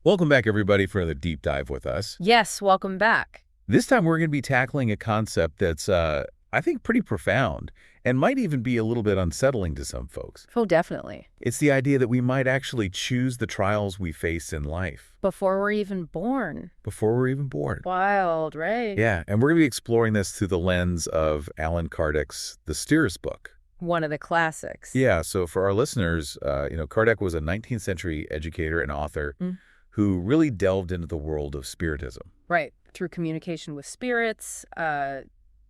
Welcome back, everybody, for another deep dive with us. Yes, welcome back. This time, we're going to be tackling a concept that's, I think, pretty profound and might even be a little bit unsettling to some folks. Oh, definitely. It's the idea that we might actually choose the trials we face in life. Before we're even born. Before we're even born. Wild, right? Yeah, and we're going to be exploring this through the lens of Allan Kardec's The Spiritism book. One of the classics. Yeah, so for our listeners, Kardec was a 19th century educator and author who really delved into the world of Spiritism. Right, through communication with spirits,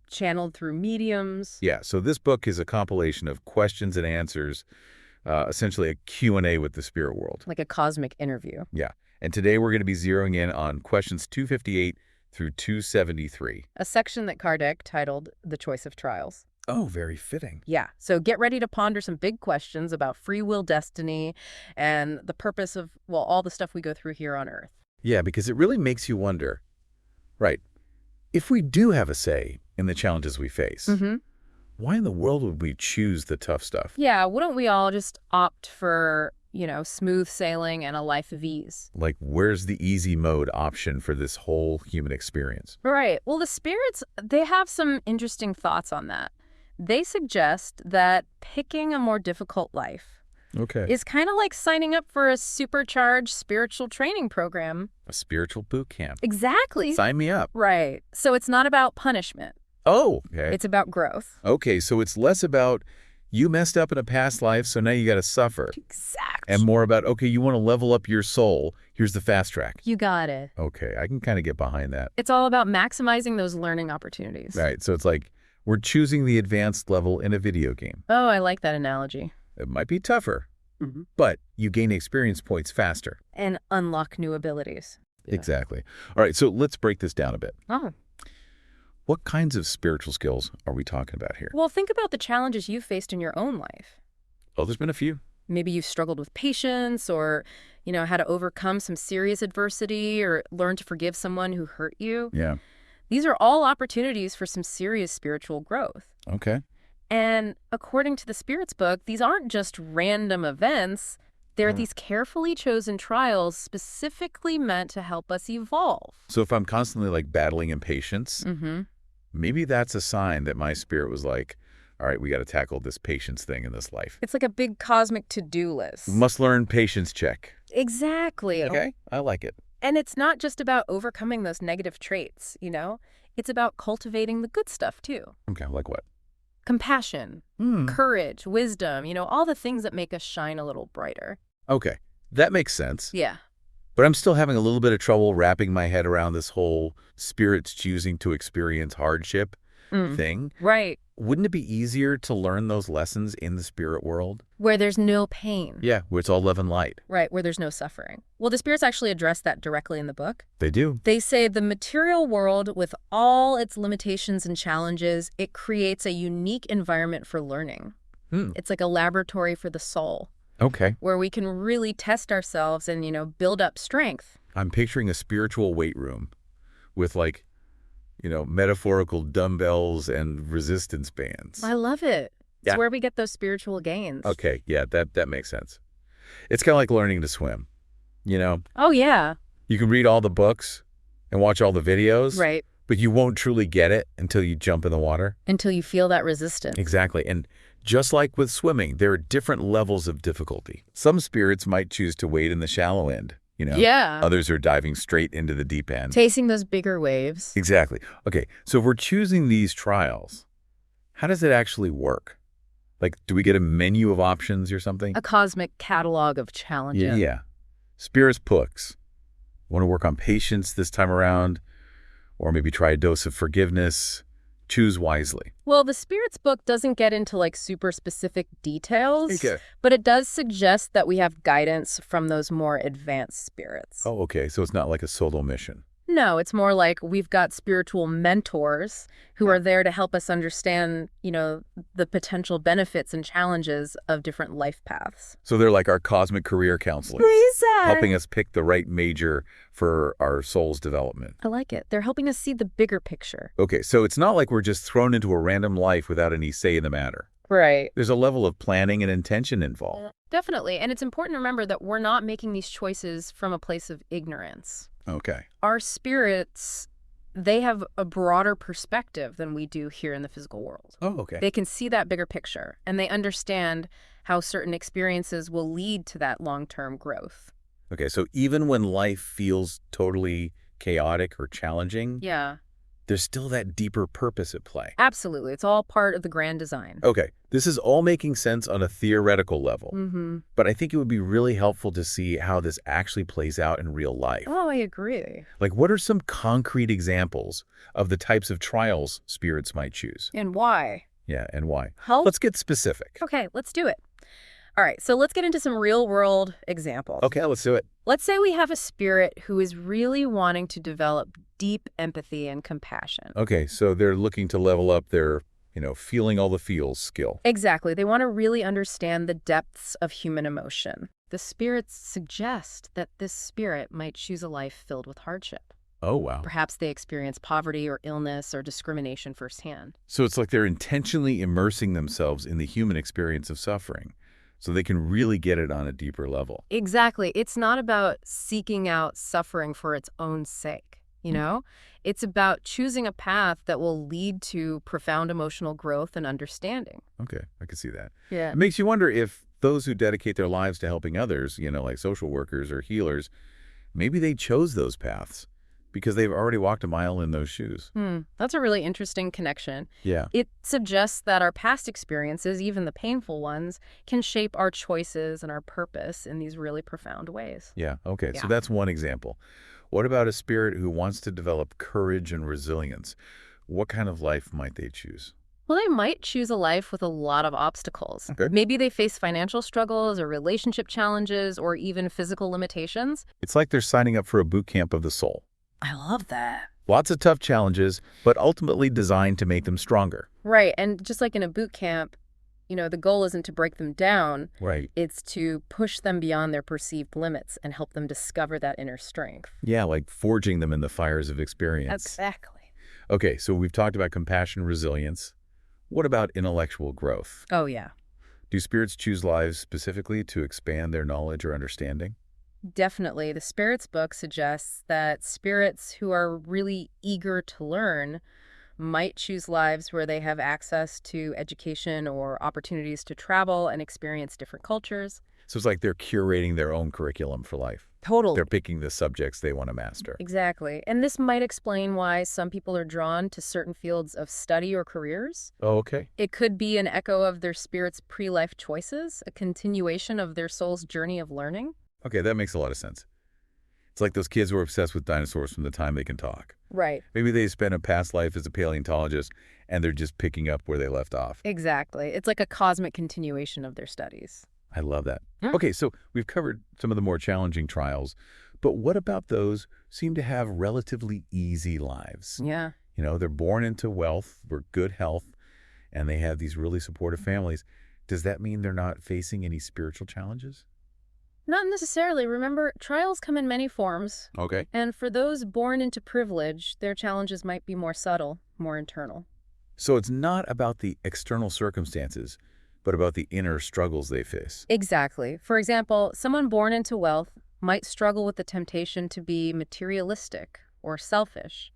channeled through mediums. Yeah, so this book is a compilation of questions and answers, essentially a Q&A with the spirit world. Like a cosmic interview. Yeah, and today we're going to be zeroing in on questions 258 through 273. A section that Kardec titled The Choice of Trials. Oh, very fitting. Yeah, so get ready to ponder some big questions about free will, destiny, and the purpose of, well, all the stuff we go through here on Earth. Yeah, because it really makes you wonder, right, if we do have a say in the challenges we face, why in the world would we choose the tough stuff? Yeah, wouldn't we all just opt for, smooth sailing and a life of ease? Like, where's the easy mode option for this whole human experience? Right. Well, the spirits, they have some interesting thoughts on that. They suggest that picking a more difficult life is kind of like signing up for a supercharged spiritual training program. A spiritual boot camp. Exactly. Sign me up. Right. So it's not about punishment. Oh, okay. It's about growth. Okay, so it's less about you messed up in a past life, so now you got to suffer. Exactly. And more about, okay, you want to level up your soul. Here's the fast track. You got it. Okay, I can kind of get behind that. It's all about maximizing those learning opportunities. Right, so it's like we're choosing the advanced level in a video game. Oh, I like that analogy. It might be tougher, but you gain experience points faster. And unlock new abilities. Yeah. Exactly. All right, so let's break this down a bit. Oh. What kinds of spiritual skills are we talking about here? Well, think about the challenges you've faced in your own life. Oh, there's been a few. Maybe you've struggled with patience or, had to overcome some serious adversity or learn to forgive someone who hurt you. Yeah. These are all opportunities for some serious spiritual growth. Okay. And according to the Spirits book, these aren't just random events. They're these carefully chosen trials specifically meant to help us evolve. So if I'm constantly battling impatience, maybe that's a sign that my spirit was like, all right, we got to tackle this patience thing in this life. It's like a big cosmic to-do list. Must learn patience check. Exactly. Okay, I like it. And it's not just about overcoming those negative traits, It's about cultivating the good stuff, too. Okay, like what? Compassion, courage, wisdom, all the things that make us shine a little brighter. Okay, that makes sense. Yeah. But I'm still having a little bit of trouble wrapping my head around this whole spirits choosing to experience hardship thing. Right. Wouldn't it be easier to learn those lessons in the spirit world? Where there's no pain. Yeah, where it's all love and light. Right, where there's no suffering. Well, the spirits actually address that directly in the book. They do. They say the material world, with all its limitations and challenges, it creates a unique environment for learning. It's like a laboratory for the soul. Okay. Where we can really test ourselves and, build up strength. I'm picturing a spiritual weight room with metaphorical dumbbells and resistance bands. I love it. Yeah. It's where we get those spiritual gains. Okay, yeah, that makes sense. It's kind of like learning to swim, Oh, yeah. You can read all the books and watch all the videos. Right. But you won't truly get it until you jump in the water. Until you feel that resistance. Exactly. And just like with swimming, there are different levels of difficulty. Some spirits might choose to wade in the shallow end, Yeah. Others are diving straight into the deep end. Chasing those bigger waves. Exactly. Okay, so if we're choosing these trials, how does it actually work? Do we get a menu of options or something? A cosmic catalog of challenges. Yeah. Spirits books. Want to work on patience this time around? Or maybe try a dose of forgiveness? Choose wisely. Well, the Spirits book doesn't get into super specific details, Okay. but it does suggest that we have guidance from those more advanced spirits. Oh, okay. So it's not like a solo mission. No, it's more like we've got spiritual mentors who are there to help us understand, the potential benefits and challenges of different life paths. So they're like our cosmic career counselors, helping us pick the right major for our soul's development. I like it. They're helping us see the bigger picture. Okay, so it's not like we're just thrown into a random life without any say in the matter. Right. There's a level of planning and intention involved. Definitely. And it's important to remember that we're not making these choices from a place of ignorance. Okay. Our spirits, they have a broader perspective than we do here in the physical world. Oh, okay. They can see that bigger picture, and they understand how certain experiences will lead to that long-term growth. Okay, so even when life feels totally chaotic or challenging, Yeah, there's still that deeper purpose at play. absolutely. It's all part of the grand design. Okay, this is all making sense on a theoretical level, Mm-hmm. but I think it would be really helpful to see how this actually plays out in real life. Oh, I agree. Like, what are some concrete examples of the types of trials spirits might choose? And why? Yeah, and why? Help? Let's get specific. Okay, let's do it. All right, so let's get into some real-world examples. Okay, let's do it. Let's say we have a spirit who is really wanting to develop deep empathy and compassion. Okay, so they're looking to level up their, feeling all the feels skill. Exactly. They want to really understand the depths of human emotion. The spirits suggest that this spirit might choose a life filled with hardship. Oh, wow. Perhaps they experience poverty or illness or discrimination firsthand. So it's like they're intentionally immersing themselves in the human experience of suffering, so they can really get it on a deeper level. Exactly. It's not about seeking out suffering for its own sake, you know? It's about choosing a path that will lead to profound emotional growth and understanding. Okay, I can see that. Yeah. It makes you wonder if those who dedicate their lives to helping others, like social workers or healers, maybe they chose those paths because they've already walked a mile in those shoes. That's a really interesting connection. Yeah. It suggests that our past experiences, even the painful ones, can shape our choices and our purpose in these really profound ways. Yeah, okay, Yeah. so that's one example. What about a spirit who wants to develop courage and resilience? What kind of life might they choose? Well, they might choose a life with a lot of obstacles. Okay. Maybe they face financial struggles or relationship challenges or even physical limitations. It's like they're signing up for a boot camp of the soul. I love that. Lots of tough challenges, but ultimately designed to make them stronger. Right. And just like in a boot camp, the goal isn't to break them down. Right. It's to push them beyond their perceived limits and help them discover that inner strength. Yeah, like forging them in the fires of experience. Exactly. Okay, so we've talked about compassion, resilience. What about intellectual growth? Oh, yeah. Do spirits choose lives specifically to expand their knowledge or understanding? Definitely. The Spirits book suggests that spirits who are really eager to learn might choose lives where they have access to education or opportunities to travel and experience different cultures. So it's like they're curating their own curriculum for life. Totally. They're picking the subjects they want to master. Exactly. And this might explain why some people are drawn to certain fields of study or careers. Oh, okay. It could be an echo of their spirit's pre-life choices, a continuation of their soul's journey of learning. Okay, that makes a lot of sense. It's like those kids who are obsessed with dinosaurs from the time they can talk. Right. Maybe they spent a past life as a paleontologist, and they're just picking up where they left off. Exactly. It's like a cosmic continuation of their studies. I love that. Mm. Okay, so we've covered some of the more challenging trials, but what about those who seem to have relatively easy lives? Yeah. They're born into wealth or good health, and they have these really supportive families. Does that mean they're not facing any spiritual challenges? Not necessarily. Remember, trials come in many forms. Okay. And for those born into privilege, their challenges might be more subtle, more internal. So it's not about the external circumstances, but about the inner struggles they face. Exactly. For example, someone born into wealth might struggle with the temptation to be materialistic or selfish.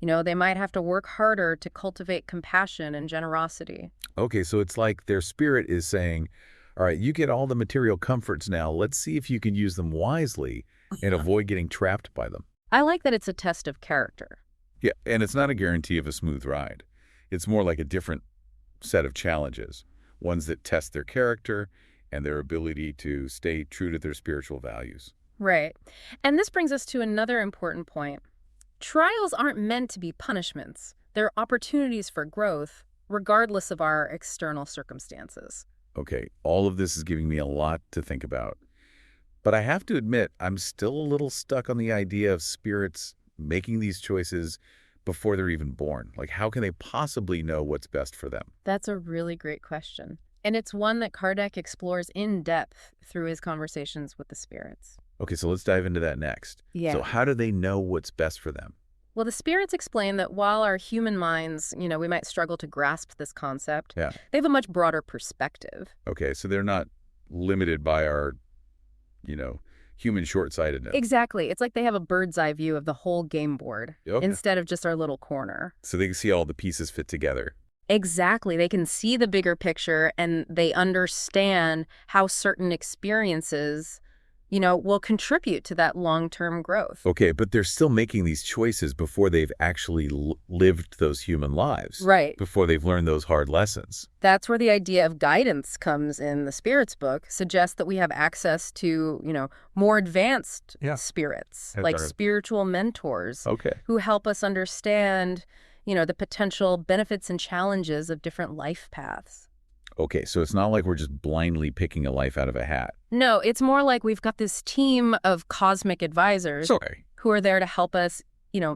They might have to work harder to cultivate compassion and generosity. Okay, so it's like their spirit is saying, all right, you get all the material comforts now. Let's see if you can use them wisely and avoid getting trapped by them. I like that it's a test of character. Yeah, and it's not a guarantee of a smooth ride. It's more like a different set of challenges, ones that test their character and their ability to stay true to their spiritual values. Right. And this brings us to another important point. Trials aren't meant to be punishments. They're opportunities for growth, regardless of our external circumstances. Okay, all of this is giving me a lot to think about. But I have to admit, I'm still a little stuck on the idea of spirits making these choices before they're even born. Like, how can they possibly know what's best for them? That's a really great question. And it's one that Kardec explores in depth through his conversations with the spirits. Okay, so let's dive into that next. Yeah. So how do they know what's best for them? Well, the spirits explain that while our human minds, we might struggle to grasp this concept, Yeah. they have a much broader perspective. Okay, so they're not limited by our, you know, human short-sightedness. Exactly. It's like they have a bird's eye view of the whole game board Okay. instead of just our little corner. So they can see all the pieces fit together. Exactly. They can see the bigger picture and they understand how certain experiences, will contribute to that long-term growth. Okay, but they're still making these choices before they've actually lived those human lives. Right. Before they've learned those hard lessons. That's where the idea of guidance comes in. The Spirits book suggests that we have access to, more advanced spirits, like spiritual mentors who help us understand, the potential benefits and challenges of different life paths. Okay, so it's not like we're just blindly picking a life out of a hat. No, it's more like we've got this team of cosmic advisors who are there to help us,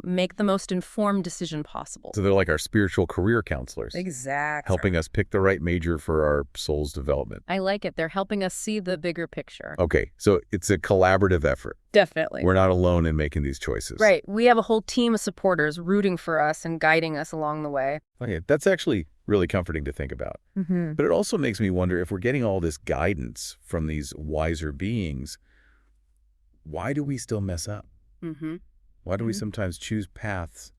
make the most informed decision possible. So they're like our spiritual career counselors. Exactly. Helping us pick the right major for our soul's development. I like it. They're helping us see the bigger picture. Okay, so it's a collaborative effort. Definitely. We're not alone in making these choices. Right. We have a whole team of supporters rooting for us and guiding us along the way. Okay, that's actually really comforting to think about. Mm-hmm. But it also makes me wonder, if we're getting all this guidance from these wiser beings, why do we still mess up? Mm-hmm. Why do we sometimes choose paths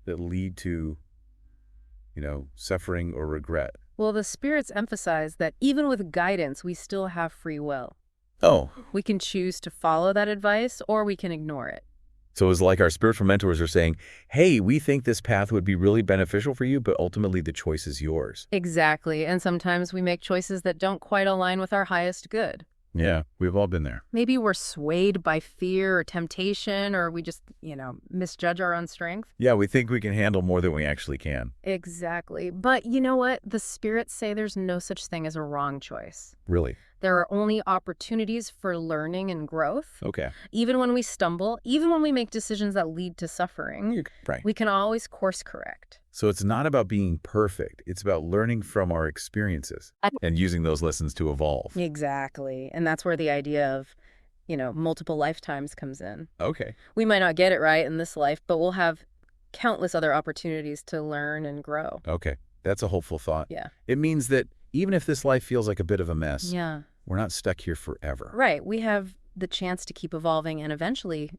that lead to, suffering or regret? Well, the spirits emphasize that even with guidance, we still have free will. Oh. We can choose to follow that advice or we can ignore it. So it's like our spiritual mentors are saying, hey, we think this path would be really beneficial for you, but ultimately the choice is yours. Exactly. And sometimes we make choices that don't quite align with our highest good. Yeah, we've all been there. Maybe we're swayed by fear or temptation, or we just, misjudge our own strength. Yeah, we think we can handle more than we actually can. Exactly. But you know what? The spirits say there's no such thing as a wrong choice. Really? There are only opportunities for learning and growth. Okay. Even when we stumble, even when we make decisions that lead to suffering, Right. We can always course correct. So it's not about being perfect. It's about learning from our experiences and using those lessons to evolve. Exactly. And that's where the idea of, multiple lifetimes comes in. Okay. We might not get it right in this life, but we'll have countless other opportunities to learn and grow. Okay. That's a hopeful thought. Yeah. It means that even if this life feels like a bit of a mess, yeah, we're not stuck here forever. Right. We have the chance to keep evolving and eventually,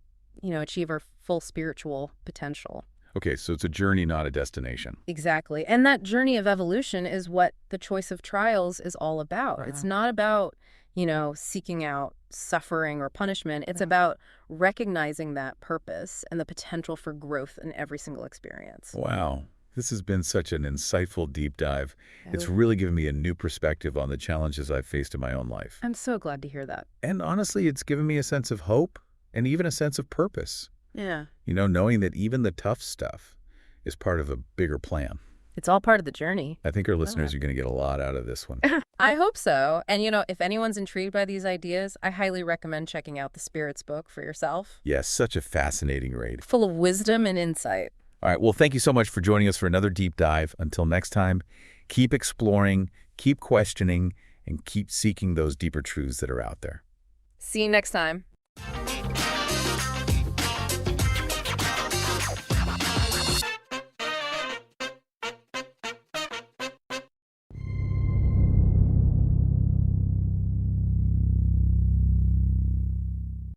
achieve our full spiritual potential. Okay, so it's a journey, not a destination. Exactly. And that journey of evolution is what the choice of trials is all about. It's not about, seeking out suffering or punishment. It's about recognizing that purpose and the potential for growth in every single experience. Wow. This has been such an insightful deep dive. It's really given me a new perspective on the challenges I've faced in my own life. I'm so glad to hear that. And honestly, it's given me a sense of hope and even a sense of purpose. Yeah. Knowing that even the tough stuff is part of a bigger plan. It's all part of the journey. I think our listeners are going to get a lot out of this one. I hope so. And, if anyone's intrigued by these ideas, I highly recommend checking out the Spirits book for yourself. Yes, such a fascinating read. Full of wisdom and insight. All right, well, thank you so much for joining us for another deep dive. Until next time, keep exploring, keep questioning, and keep seeking those deeper truths that are out there. See you next time.